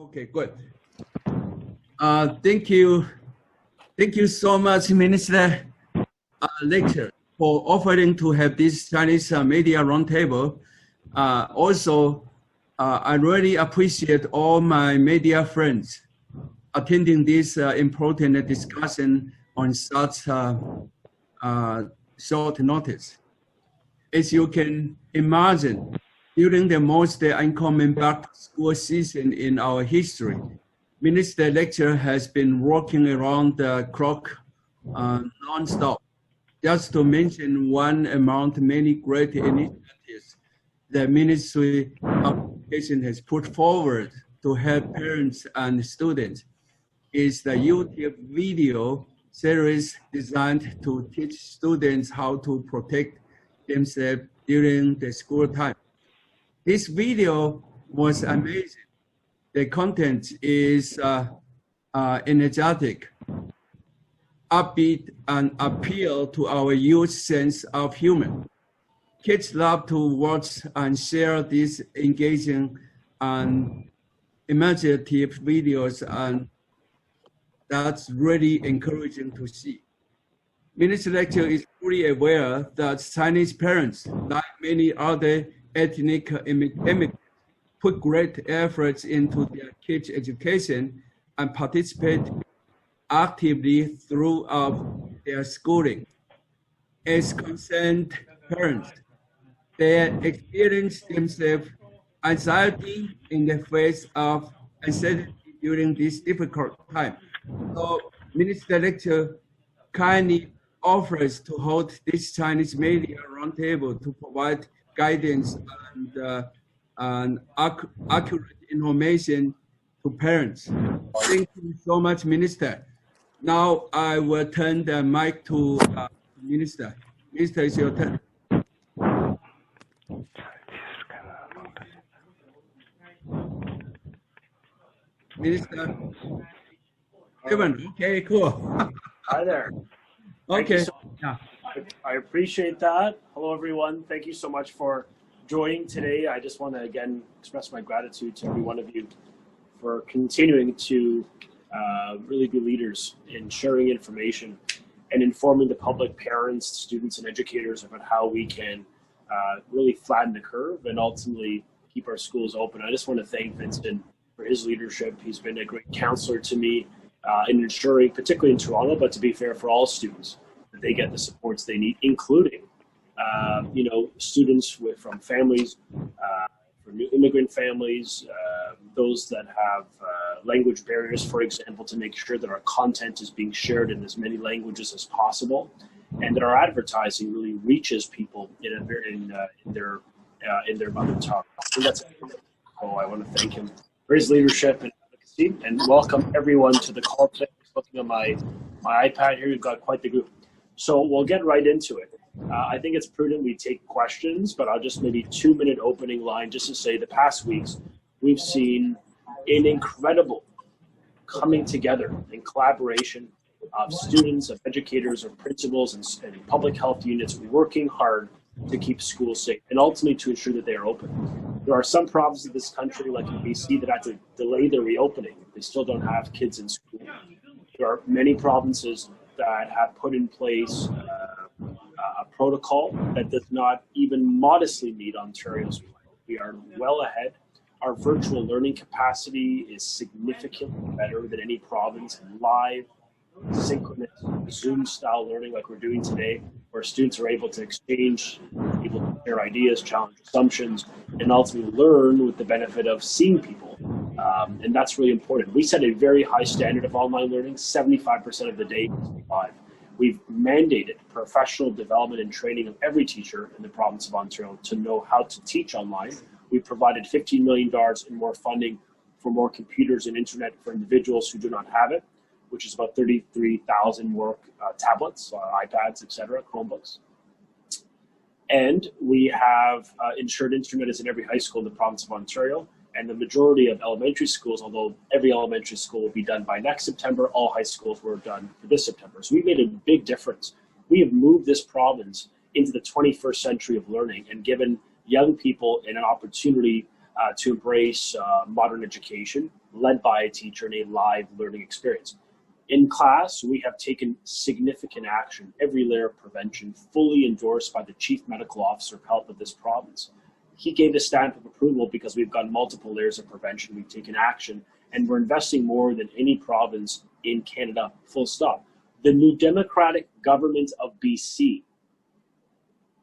Okay, good. Thank you. Thank you so much, Minister Lecture, for offering to have this Chinese media roundtable. Also, I really appreciate all my media friends attending this important discussion on such short notice. As you can imagine, during the most uncommon back-to-school season in our history, Minister Lecture has been working around the clock non-stop. Just to mention one among many great initiatives the Ministry of Education has put forward to help parents and students is the YouTube video series designed to teach students how to protect themselves during the school time. This video was amazing. The content is energetic, upbeat, and appeal to our youth sense of humor. Kids love to watch and share these engaging and imaginative videos, and that's really encouraging to see. Minister Lecture is fully aware that Chinese parents, like many other ethnic immigrants, put great efforts into their kids' education and participate actively throughout their schooling. As concerned parents, they experience themselves anxiety in the face of uncertainty during this difficult time. So Minister Lecture kindly offers to hold this Chinese media roundtable to provide guidance and accurate information to parents. Thank you so much, Minister. Now I will turn the mic to Minister. Minister, it's your turn. Minister. Evan, okay, cool. Hi there. Okay. I appreciate that. Hello, everyone. Thank you so much for joining today. I just want to, again, express my gratitude to every one of you for continuing to really be leaders in sharing information and informing the public, parents, students, and educators about how we can really flatten the curve and ultimately keep our schools open. I just want to thank Vincent for his leadership. He's been a great counselor to me in ensuring, particularly in Toronto, but to be fair for all students, that they get the supports they need, including, students from families, from new immigrant families, those that have language barriers, for example, to make sure that our content is being shared in as many languages as possible, and that our advertising really reaches people in their mother tongue. And that's so I want to thank him for his leadership and advocacy, and welcome everyone to the call today. Looking at my iPad here, we've got quite the group. So we'll get right into it. I think it's prudent we take questions, but I'll just maybe 2-minute opening line just to say the past weeks we've seen an incredible coming together in collaboration of students, of educators, of principals, and public health units working hard to keep schools safe and ultimately to ensure that they are open. There are some provinces in this country, like in BC, that had to delay their reopening. They still don't have kids in school. There are many provinces that have put in place a protocol that does not even modestly meet Ontario's plan. We are well ahead. Our virtual learning capacity is significantly better than any province. Live, synchronous, Zoom-style learning like we're doing today, where students are able to exchange, able to share ideas, challenge assumptions, and ultimately learn with the benefit of seeing people. And that's really important. We set a very high standard of online learning, 75% of the day live. We've mandated professional development and training of every teacher in the province of Ontario to know how to teach online. We've provided $15 million in more funding for more computers and internet for individuals who do not have it, which is about 33,000 more tablets, iPads, etc., Chromebooks. And we have ensured internet is in every high school in the province of Ontario. And the majority of elementary schools, although every elementary school will be done by next September, all high schools were done for this September. So we made a big difference. We have moved this province into the 21st century of learning and given young people an opportunity to embrace modern education led by a teacher in a live learning experience. In class, we have taken significant action, every layer of prevention, fully endorsed by the Chief Medical Officer of Health of this province. He gave the stamp of approval because we've got multiple layers of prevention. We've taken action, and we're investing more than any province in Canada, full stop. The new Democratic government of BC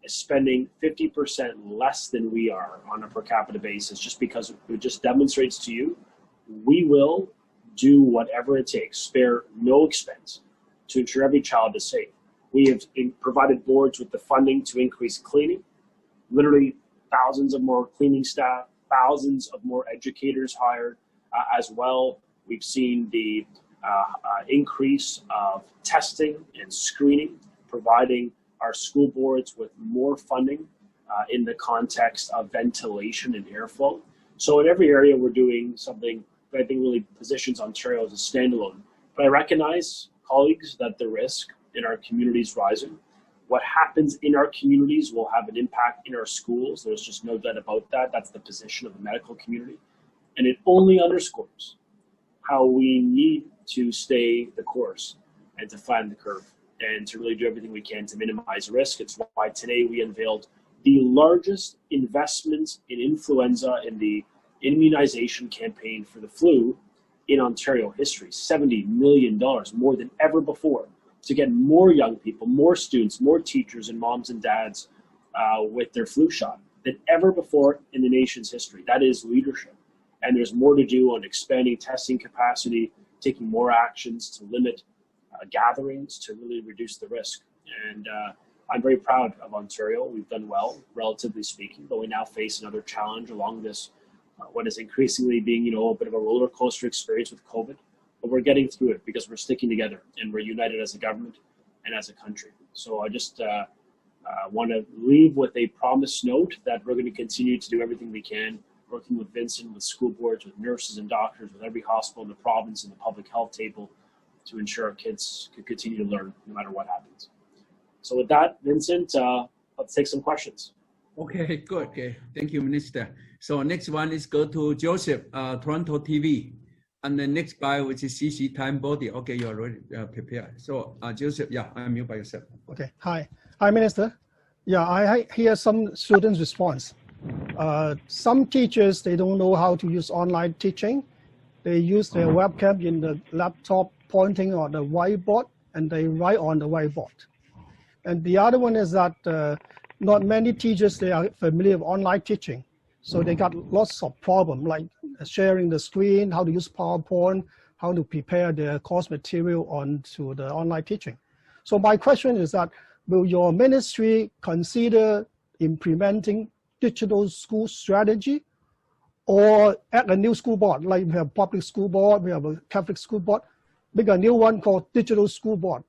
is spending 50% less than we are on a per capita basis, just because it just demonstrates to you we will do whatever it takes, spare no expense to ensure every child is safe. We have provided boards with the funding to increase cleaning, literally thousands of more cleaning staff, thousands of more educators hired as well. We've seen the increase of testing and screening, providing our school boards with more funding in the context of ventilation and airflow. So in every area, we're doing something that I think really positions Ontario as a standalone. But I recognize, colleagues, that the risk in our communities is rising. What happens in our communities will have an impact in our schools. There's just no doubt about that. That's the position of the medical community. And it only underscores how we need to stay the course and to flatten the curve and to really do everything we can to minimize risk. It's why today we unveiled the largest investments in influenza in the immunization campaign for the flu in Ontario history, $70 million, more than ever before, to get more young people, more students, more teachers and moms and dads with their flu shot than ever before in the nation's history. That is leadership. And there's more to do on expanding testing capacity, taking more actions to limit gatherings to really reduce the risk. And I'm very proud of Ontario. We've done well, relatively speaking, but we now face another challenge along this, what is increasingly being, a bit of a roller coaster experience with COVID. But we're getting through it because we're sticking together and we're united as a government and as a country. So I just want to leave with a promise note that we're going to continue to do everything we can, working with Vincent, with school boards, with nurses and doctors, with every hospital in the province and the public health table to ensure our kids can continue to learn no matter what happens. So with that, Vincent, let's take some questions. Okay, good. Okay, thank you, Minister. So next one is go to Joseph, Toronto TV. And the next by which is CC Time Body. Okay, you're already prepared. So Joseph, yeah, unmute by yourself. Okay, hi, Minister. Yeah, I hear some students' response. Some teachers, they don't know how to use online teaching. They use their webcam in the laptop pointing on the whiteboard and they write on the whiteboard. And the other one is that not many teachers, they are familiar with online teaching. So they got lots of problems like sharing the screen, how to use PowerPoint, how to prepare their course material onto the online teaching. So my question is that, will your ministry consider implementing digital school strategy or add a new school board, like we have public school board, we have a Catholic school board, make a new one called digital school board?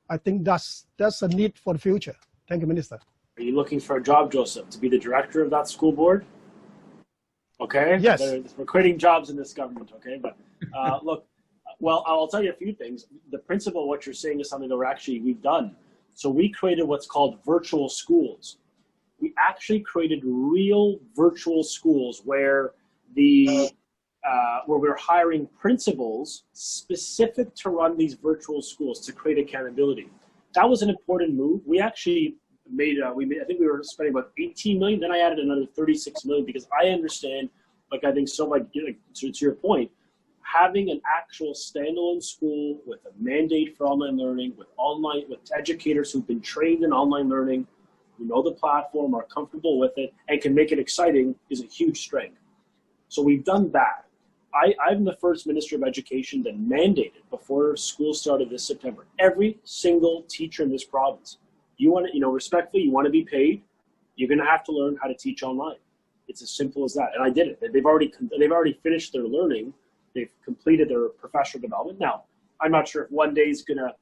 I think that's a need for the future. Thank you, Minister. Are you looking for a job, Joseph, to be the director of that school board? Okay. Yes. We're creating jobs in this government. Okay. But look, well, I'll tell you a few things. The principle of what you're saying is something that we've done. So we created what's called virtual schools. We actually created real virtual schools where we're hiring principals specific to run these virtual schools to create accountability. That was an important move. We actually I think we were spending about 18 million. Then I added another 36 million because I understand, to your point, having an actual standalone school with a mandate for online learning, with educators who've been trained in online learning, who know the platform, are comfortable with it, and can make it exciting is a huge strength. So we've done that. I'm the first Minister of Education that mandated before school started this September, every single teacher in this province, respectfully, you want to be paid, you're going to have to learn how to teach online. It's as simple as that. And I did it. They've already finished their learning. They've completed their professional development. Now, I'm not sure if one day is going to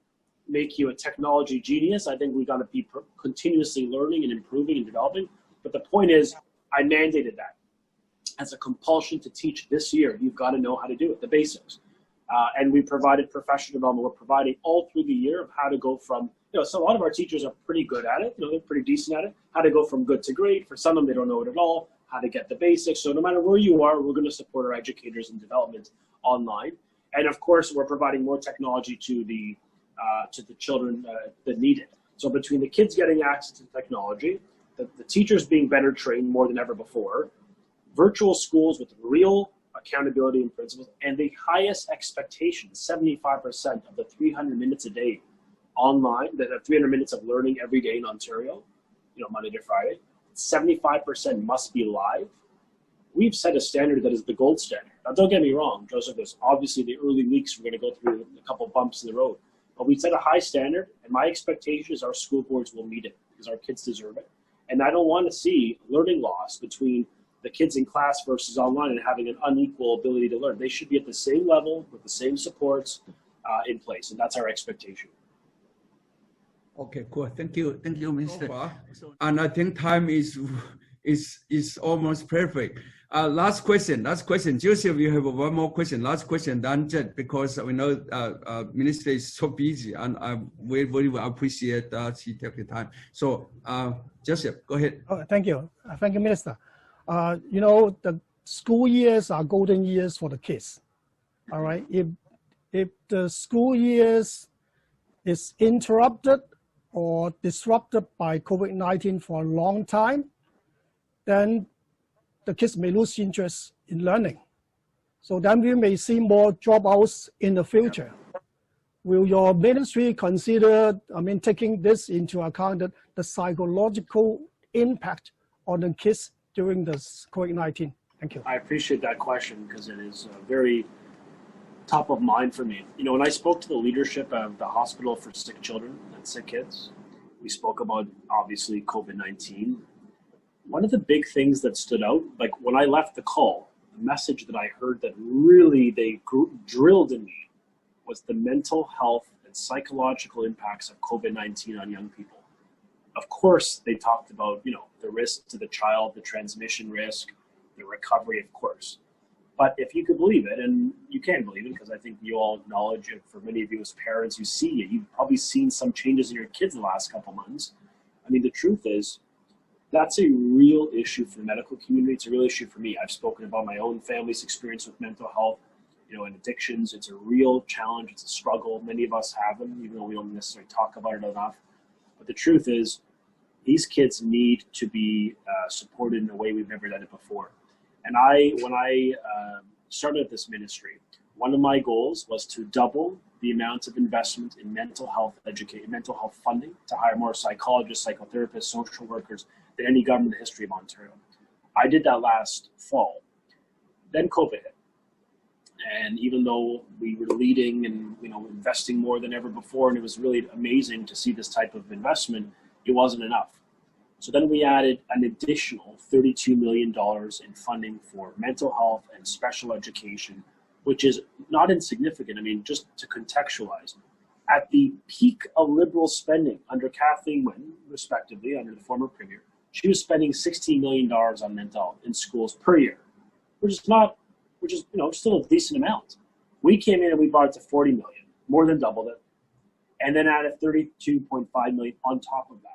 make you a technology genius. I think we've got to be continuously learning and improving and developing. But the point is, I mandated that as a compulsion to teach this year. You've got to know how to do it, the basics. And we provided professional development. We're providing all through the year of how to go from, so a lot of our teachers are pretty good at it. They're pretty decent at it. How to go from good to great. For some of them, they don't know it at all. how to get the basics. So no matter where you are, we're going to support our educators in development online. And of course, we're providing more technology to the children that need it. So between the kids getting access to technology, the teachers being better trained more than ever before, virtual schools with real accountability and principles, and the highest expectations, 75% of the 300 minutes a day online, that have 300 minutes of learning every day in Ontario, Monday to Friday, 75% must be live. We've set a standard that is the gold standard. Now, don't get me wrong, Joseph, there's obviously the early weeks we're going to go through a couple bumps in the road, but we set a high standard, and my expectation is our school boards will meet it because our kids deserve it. And I don't want to see learning loss between the kids in class versus online and having an unequal ability to learn. They should be at the same level with the same supports in place, and that's our expectation. Okay, cool. Thank you, Mr. And I think time is almost perfect. Last question. Joseph, you have one more question. Last question, then Jet, because we know Minister is so busy, and I very appreciate that he took the time. So, Joseph, go ahead. Oh, thank you, Minister. The school years are golden years for the kids. All right. If the school years is interrupted or disrupted by COVID-19 for a long time, then the kids may lose interest in learning. So then we may see more dropouts in the future. Will your ministry consider, taking this into account, that the psychological impact on the kids during this COVID-19? Thank you. I appreciate that question because it is very top of mind for me. When I spoke to the leadership of the hospital for sick children and sick kids, we spoke about, obviously, COVID-19. One of the big things that stood out, like when I left the call, the message that I heard that really drilled in me was the mental health and psychological impacts of COVID-19 on young people. Of course, they talked about, the risk to the child, the transmission risk, the recovery, of course. But if you could believe it, and you can believe it, because I think you all acknowledge it, for many of you as parents, you've probably seen some changes in your kids the last couple months. The truth is, that's a real issue for the medical community. It's a real issue for me. I've spoken about my own family's experience with mental health, and addictions. It's a real challenge. It's a struggle. Many of us have them, even though we don't necessarily talk about it enough. But the truth is, these kids need to be supported in a way we've never done it before. And when I started this ministry, one of my goals was to double the amount of investment in mental health funding, to hire more psychologists, psychotherapists, social workers than any government in the history of Ontario. I did that last fall. Then COVID hit. And even though we were leading and investing more than ever before, and it was really amazing to see this type of investment, it wasn't enough. So then we added an additional $32 million in funding for mental health and special education, which is not insignificant. Just to contextualize, at the peak of Liberal spending under Kathleen Wynne, respectively, under the former Premier, she was spending $16 million on mental health in schools per year, which is still a decent amount. We came in and we brought it to $40 million, more than doubled it, and then added $32.5 million on top of that.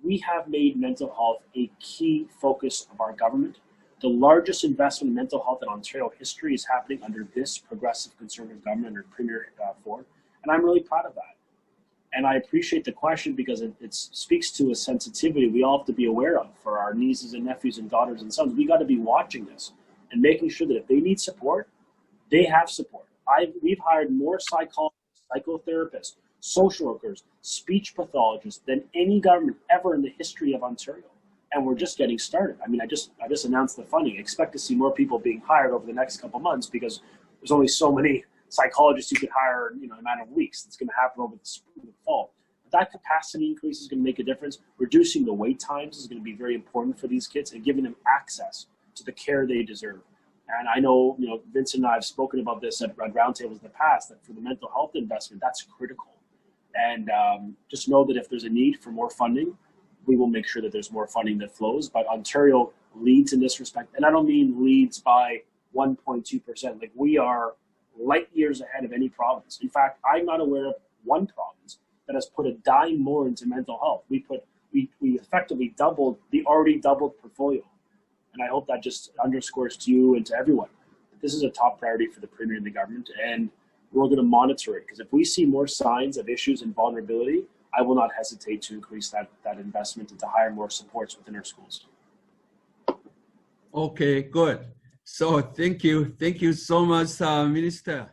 We have made mental health a key focus of our government. The largest investment in mental health in Ontario history is happening under this progressive conservative government, under Premier Ford, and I'm really proud of that. And I appreciate the question because it speaks to a sensitivity we all have to be aware of for our nieces and nephews and daughters and sons. We got to be watching this and making sure that if they need support, they have support. We've hired more psychologists, psychotherapists, social workers, speech pathologists than any government ever in the history of Ontario. And we're just getting started. I just announced the funding. Expect to see more people being hired over the next couple months because there's only so many psychologists you could hire in a matter of weeks. It's going to happen over the spring and the fall. But that capacity increase is going to make a difference. Reducing the wait times is going to be very important for these kids and giving them access to the care they deserve. And I know, Vincent and I have spoken about this at roundtables in the past, that for the mental health investment, that's critical. And just know that if there's a need for more funding, we will make sure that there's more funding that flows. But Ontario leads in this respect. And I don't mean leads by 1.2%. Like, we are light years ahead of any province. In fact, I'm not aware of one province that has put a dime more into mental health. We effectively doubled the already doubled portfolio. And I hope that just underscores to you and to everyone that this is a top priority for the Premier and the government, and we're going to monitor it, because if we see more signs of issues and vulnerability, I will not hesitate to increase that investment and to hire more supports within our schools. Okay, good. So thank you so much, Minister.